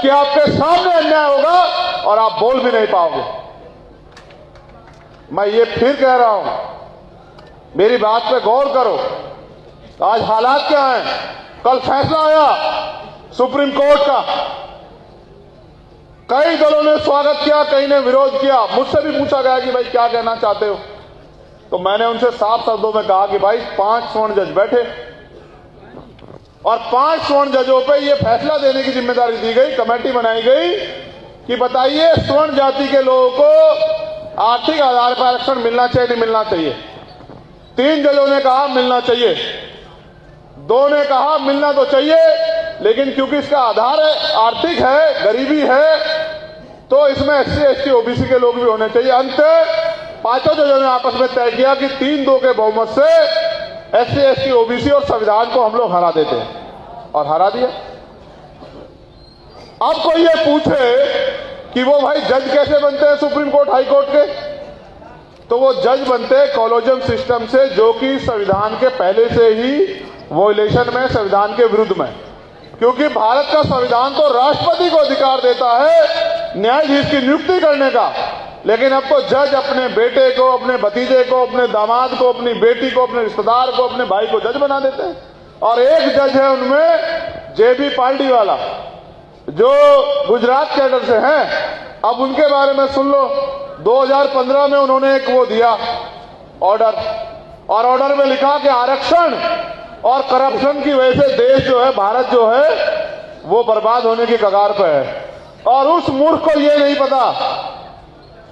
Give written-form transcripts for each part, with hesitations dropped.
जबकि आपके सामने अन्याय होगा और आप बोल भी नहीं पाओगे। मैं ये फिर कह रहा हूं, मेरी बात पे गौर करो। आज हालात क्या हैं? कल फैसला आया सुप्रीम कोर्ट का, कई दलों ने स्वागत किया, कई ने विरोध किया। मुझसे भी पूछा गया कि भाई क्या कहना चाहते हो, तो मैंने उनसे साफ शब्दों में कहा कि भाई 5 स्वर्ण जज बैठे और 5 स्वर्ण जजों पे ये फैसला देने की जिम्मेदारी दी गई, कमेटी बनाई गई कि बताइए स्वर्ण जाति के लोगों को आर्थिक आधार पर आरक्षण मिलना चाहिए नहीं मिलना चाहिए। 3 जजों ने कहा मिलना चाहिए, 2 ने कहा मिलना तो चाहिए लेकिन क्योंकि इसका आधार आर्थिक है, गरीबी है, तो इसमें SC ST OBC के लोग भी होने चाहिए। अंत 5 जजों ने आपस में तय किया कि 3-2 के बहुमत से SC ST OBC और संविधान को हम लोग हरा देते हैं और हरा दिया। अब कोई ये पूछे कि वो भाई जज कैसे बनते हैं सुप्रीम कोर्ट हाई कोर्ट के, तो वो जज बनते हैं कॉलेजियम सिस्टम से, जो कि संविधान के पहले से ही वॉयलेशन में, संविधान के विरुद्ध में, क्योंकि भारत का संविधान तो राष्ट्रपति को अधिकार देता है न्यायाधीश की नियुक्ति करने का, लेकिन अब तो जज अपने बेटे को, अपने भतीजे को, अपने दामाद को, अपनी बेटी को, अपने रिश्तेदार को, अपने भाई को जज बना देते हैं। और एक जज है उनमें JB पार्टीवाला, जो गुजरात कैडर से हैं। अब उनके बारे में सुन लो, 2015 में उन्होंने एक वो दिया ऑर्डर, और ऑर्डर में लिखा कि आरक्षण और करप्शन की वजह से देश जो है, भारत जो है, वो बर्बाद होने की कगार पे है। और उस मूर्ख को ये नहीं पता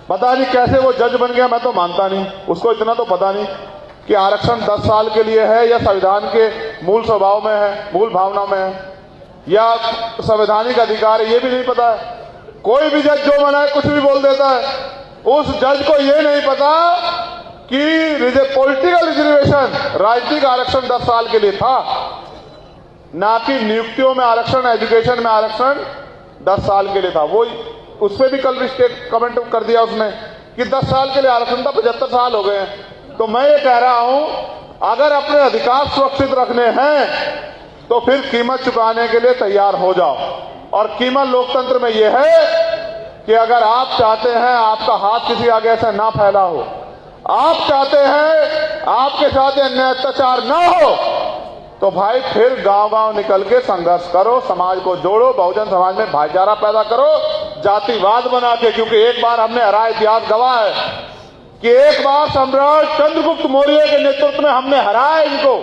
नहीं कैसे वो जज बन गया। मैं तो मानता नहीं, उसको इतना तो पता नहीं कि आरक्षण 10 साल के लिए है या संविधान के मूल स्वभाव में है, मूल भावना में है, या संवैधानिक अधिकार है, ये भी नहीं पता है। कोई भी जज जो मना है कुछ भी बोल देता है। उस जज को ये नहीं पता कि पॉलिटिकल रिजर्वेशन, राजनीतिक आरक्षण 10 साल के लिए था, ना कि नियुक्तियों में आरक्षण, एजुकेशन में आरक्षण 10 साल के लिए था। वो उस पर भी कल रिस्टेट कमेंट कर दिया उसने कि 10 साल के लिए आरक्षण था, 75 साल हो गए हैं। तो मैं ये कह रहा हूं, अगर अपने अधिकार सुरक्षित रखने हैं तो फिर कीमत चुकाने के लिए तैयार हो जाओ। और कीमत लोकतंत्र में यह है कि अगर आप चाहते हैं आपका हाथ किसी आगे ऐसा ना फैला हो, आप चाहते हैं आपके साथ अन्याय अत्याचार ना हो, तो भाई फिर गांव-गांव निकल के संघर्ष करो, समाज को जोड़ो, बहुजन समाज में भाईचारा पैदा करो, जातिवाद बना के। क्योंकि एक बार हमने हरा, इतिहास गवाह है कि एक बार सम्राट चंद्रगुप्त मौर्य के नेतृत्व में हमने हराया इनको,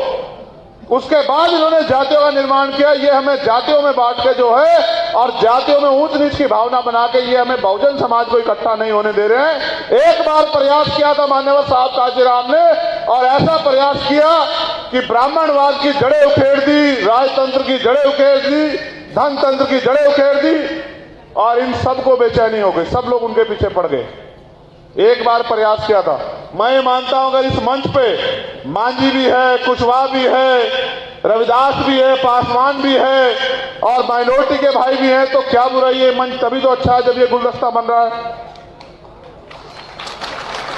उसके बाद इन्होंने जातियों का निर्माण किया। ये हमें जातियों में बांट के जो है, और जातियों में ऊंच नीच की भावना बना के ये हमें बहुजन समाज को इकट्ठा नहीं होने दे रहे हैं। एक बार प्रयास किया था मान्यवर साहब कांशीराम ने, और ऐसा प्रयास किया कि ब्राह्मणवाद की जड़ें उखेड़ दी, राजतंत्र की जड़ें उखेड़ दी, धनतंत्र की जड़ें उखेड़ दी, और इन सबको बेचैनी हो गई, सब लोग उनके पीछे पड़ गए। एक बार प्रयास किया था। मैं मानता हूं अगर इस मंच पे मांझी भी है, कुशवाहा भी है, रविदास भी है, पासवान भी है, और माइनॉरिटी के भाई भी हैं, तो क्या बुराई है? मंच तभी तो अच्छा है जब ये गुलदस्ता बन रहा है।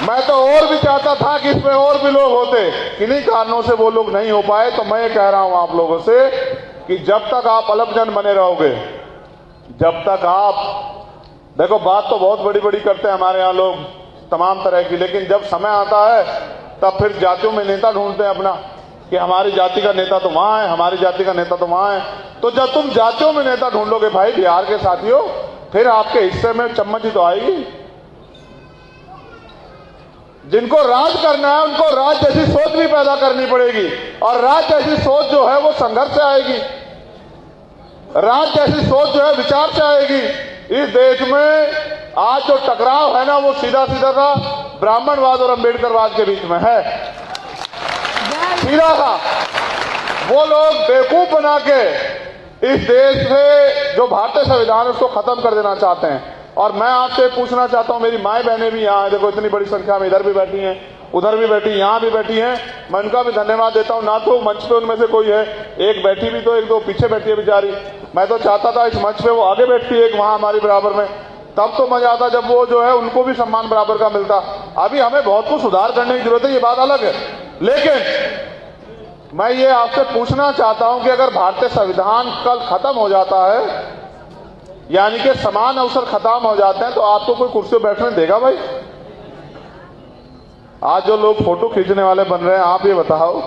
मैं तो और भी चाहता था कि इसमें और भी लोग होते, किन्हीं कारणों से वो लोग नहीं हो पाए। तो मैं ये कह रहा हूं आप लोगों से कि जब तक आप अलपजन बने रहोगे, जब तक आप, देखो बात तो बहुत बड़ी बड़ी करते हैं हमारे यहाँ लोग तमाम तरह की, लेकिन जब समय आता है तब फिर जातियों में नेता ढूंढते हैं अपना, कि हमारी जाति का नेता तो वहां है, हमारी जाति का नेता तो वहां है। तो जब तुम जातियों में नेता ढूंढोगे भाई बिहार के साथियों, फिर आपके हिस्से में चम्मच ही तो आएगी। जिनको राज करना है उनको राज जैसी सोच भी पैदा करनी पड़ेगी, और राज जैसी सोच जो है वो संघर्ष से आएगी, राज जैसी सोच जो है विचार से आएगी। इस देश में आज जो टकराव है ना, वो सीधा सीधा था ब्राह्मणवाद और अंबेडकरवाद के बीच में है, सीधा था। वो लोग बेवकूफ बना के इस देश से जो भारतीय संविधान है उसको खत्म कर देना चाहते हैं। और मैं आपसे पूछना चाहता हूं, मेरी माएं बहनें भी यहाँ है, देखो इतनी बड़ी संख्या में, इधर भी बैठी हैं, उधर भी बैठी, यहाँ भी बैठी हैं, मैं उनका भी धन्यवाद देता हूं। ना तो मंच पे उनमें से कोई है, एक बैठी भी तो, एक दो पीछे बैठी है बेचारी। मैं तो चाहता था इस मंच पे वो आगे बैठती है, एक वहां हमारी बराबर में, तब तो मजा आता जब वो जो है उनको भी सम्मान बराबर का मिलता। अभी हमें बहुत कुछ सुधार करने की जरूरत है, ये बात अलग है। लेकिन मैं ये आपसे पूछना चाहता हूं कि अगर भारतीय संविधान कल खत्म हो जाता है यानी कि समान अवसर खत्म हो जाते हैं तो आपको कोई कुर्सी पर बैठने देगा भाई? आज जो लोग फोटो खींचने वाले बन रहे हैं, आप ये बताओ,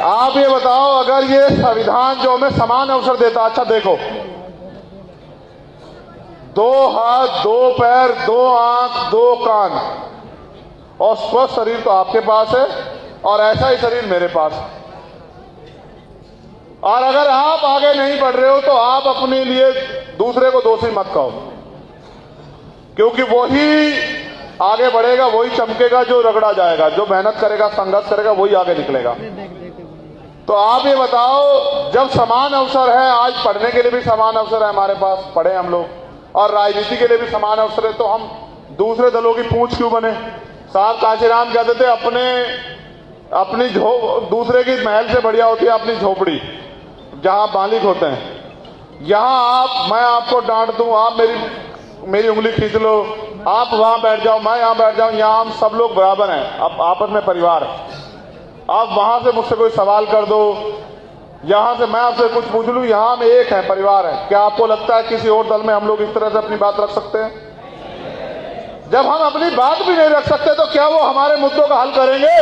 आप ये बताओ, अगर ये संविधान जो हमें समान अवसर देता, अच्छा देखो, 2 हाथ 2 पैर 2 आंख 2 कान और स्वस्थ शरीर तो आपके पास है और ऐसा ही शरीर मेरे पास है। और अगर आप आगे नहीं बढ़ रहे हो तो आप अपने लिए दूसरे को दोषी मत कहो, क्योंकि वही आगे बढ़ेगा, वही चमकेगा जो रगड़ा जाएगा, जो मेहनत करेगा, संघर्ष करेगा, वही आगे निकलेगा। तो आप ये बताओ, जब समान अवसर है, आज पढ़ने के लिए भी समान अवसर है हमारे पास, पढ़े हम लोग, और राजनीति के लिए भी समान अवसर है, तो हम दूसरे दलों की पूंछ क्यों बने? साहब काशीराम कहते थे, अपनी दूसरे की महल से बढ़िया होती है अपनी झोपड़ी, जहां मालिक होते हैं। यहां मैं आपको डांट दूं, आप मेरी उंगली खींच लो, आप वहां बैठ जाओ, मैं यहां बैठ जाऊं, यहां हम सब लोग बराबर हैं, अब आपस में परिवार। आप वहां से मुझसे कोई सवाल कर दो, यहां से मैं आपसे कुछ पूछ लूं, यहां हम एक है, परिवार है। क्या आपको लगता है किसी और दल में हम लोग इस तरह से अपनी बात रख सकते हैं? जब हम अपनी बात भी नहीं रख सकते तो क्या वो हमारे मुद्दों का हल करेंगे?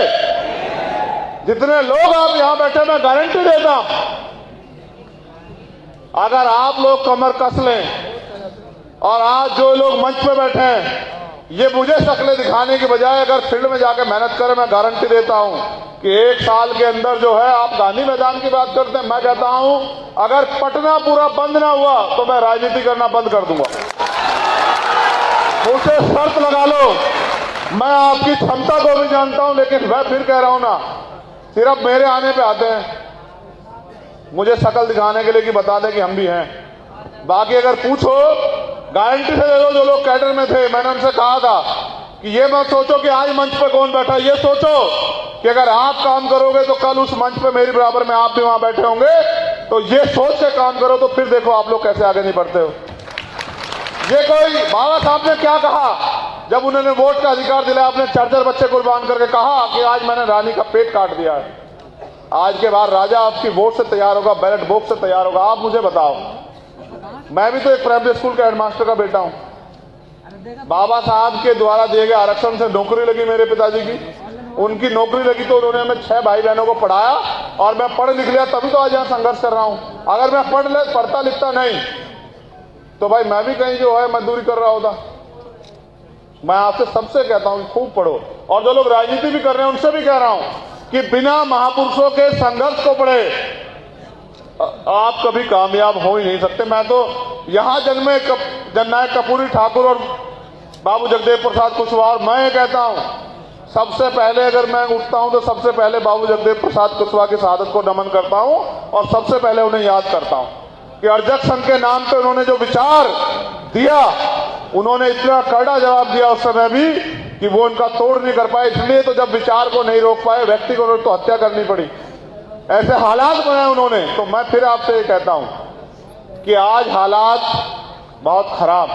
जितने लोग आप यहां बैठे, मैं गारंटी देता हूं, अगर आप लोग कमर कस लें और आज जो लोग मंच पे बैठे हैं, ये मुझे शक्लें दिखाने के बजाय अगर फील्ड में जाकर मेहनत करें, मैं गारंटी देता हूं कि 1 साल के अंदर जो है, आप गांधी मैदान की बात करते हैं, मैं कहता हूं अगर पटना पूरा बंद ना हुआ तो मैं राजनीति करना बंद कर दूंगा। मुझसे शर्त लगा लो, मैं आपकी क्षमता को भी जानता हूं, लेकिन मैं फिर कह रहा हूं ना, सिर्फ मेरे आने पे आते हैं मुझे शक्ल दिखाने के लिए कि बता दें कि हम भी हैं। बाकी अगर पूछो, गारंटी से दे दो, जो लोग कैडर में थे, मैंने उनसे कहा था कि ये मत सोचो कि आज मंच पे कौन बैठा, ये सोचो कि अगर आप काम करोगे तो कल उस मंच पे मेरी बराबर में आप भी वहां बैठे होंगे। तो ये सोच के काम करो, तो फिर देखो आप लोग कैसे आगे नहीं बढ़ते हो। ये कोई बाबा साहब ने क्या कहा जब उन्होंने वोट का अधिकार दिलाया, आपने 4 बच्चे कुर्बान करके कहा कि आज मैंने रानी का पेट काट दिया है। आज के बाद राजा आपकी वोट से तैयार होगा, बैलेट बॉक्स से तैयार होगा। आप मुझे बताओ, मैं भी तो एक प्राइमरी स्कूल के हेडमास्टर का बेटा हूं। बाबा साहब के द्वारा दिए गए आरक्षण से नौकरी लगी मेरे पिताजी की, उनकी नौकरी लगी तो उन्होंने हमें 6 भाई बहनों को पढ़ाया और मैं पढ़ लिख लिया, तभी तो आज यहां संघर्ष कर रहा हूं। अगर मैं पढ़ता लिखता नहीं तो भाई मैं भी कहीं जो है मजदूरी कर रहा होता। मैं आपसे सबसे कहता हूं खूब पढ़ो, और जो लोग राजनीति भी कर रहे हैं उनसे भी कह रहा हूं कि बिना महापुरुषों के संघर्ष को पढ़े आप कभी कामयाब हो ही नहीं सकते। मैं तो यहां जन्मे जननायक कर्पूरी ठाकुर और बाबू जगदेव प्रसाद कुशवाहा, मैं ये कहता हूं सबसे पहले अगर मैं उठता हूं तो सबसे पहले बाबू जगदेव प्रसाद कुशवाहा की शहादत को नमन करता हूं और सबसे पहले उन्हें याद करता हूं कि अर्जक संघ के नाम पे उन्होंने जो विचार दिया, उन्होंने इतना कड़ा जवाब दिया उस समय भी कि वो उनका तोड़ नहीं कर पाए। इसलिए तो जब विचार को नहीं रोक पाए, व्यक्ति को तो हत्या करनी पड़ी, ऐसे हालात बनाए उन्होंने। तो मैं फिर आपसे ये कहता हूं कि आज हालात बहुत खराब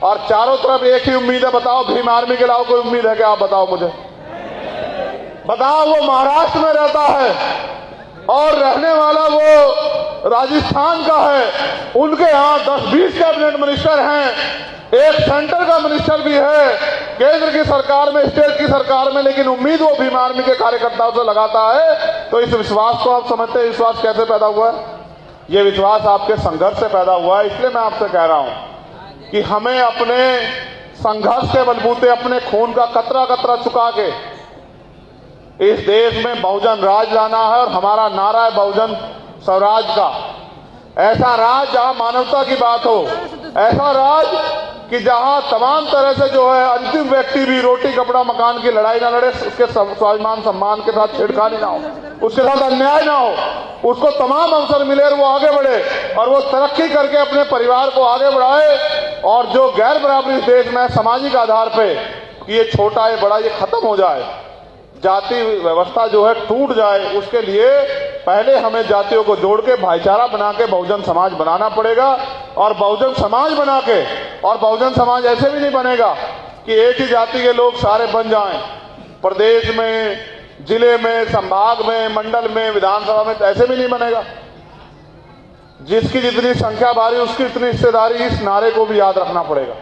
और चारों तरफ एक ही उम्मीद है। बताओ भीम आर्मी के अलावा कोई उम्मीद है क्या? आप बताओ मुझे, बताओ। वो महाराष्ट्र में रहता है और रहने वाला वो राजस्थान का है, उनके यहाँ 10-20 कैबिनेट मिनिस्टर हैं, एक सेंटर का मिनिस्टर भी है केंद्र की सरकार में, स्टेट की सरकार में, लेकिन उम्मीद वो भीम आर्मी के कार्यकर्ताओं से लगाता है। तो इस विश्वास को आप समझते हैं, विश्वास कैसे पैदा हुआ है? ये विश्वास आपके संघर्ष से पैदा हुआ है। इसलिए मैं आपसे कह रहा हूं कि हमें अपने संघर्ष के बलबूते, अपने खून का कतरा कतरा चुका के इस देश में बहुजन राज लाना है। और हमारा नारा है बहुजन स्वराज का। ऐसा राज जहां मानवता की बात हो, ऐसा राज कि जहां तमाम तरह से जो है अंतिम व्यक्ति भी रोटी कपड़ा मकान की लड़ाई ना लड़े, उसके स्वाभिमान सम्मान के साथ छेड़खानी ना हो, उसके साथ अन्याय ना हो, उसको तमाम अवसर मिले और वो आगे बढ़े और वो तरक्की करके अपने परिवार को आगे बढ़ाए। और जो गैर बराबरी इस देश में सामाजिक आधार पे कि ये छोटा है बड़ा, ये खत्म हो जाए, जाति व्यवस्था जो है टूट जाए, उसके लिए पहले हमें जातियों को जोड़ के भाईचारा बना के बहुजन समाज बनाना पड़ेगा। और बहुजन समाज बना के, और बहुजन समाज ऐसे भी नहीं बनेगा कि एक ही जाति के लोग सारे बन जाएं। प्रदेश में, जिले में, संभाग में, मंडल में, विधानसभा में, ऐसे भी नहीं बनेगा। जिसकी जितनी संख्या भारी उसकी उतनी हिस्सेदारी, इस नारे को भी याद रखना पड़ेगा।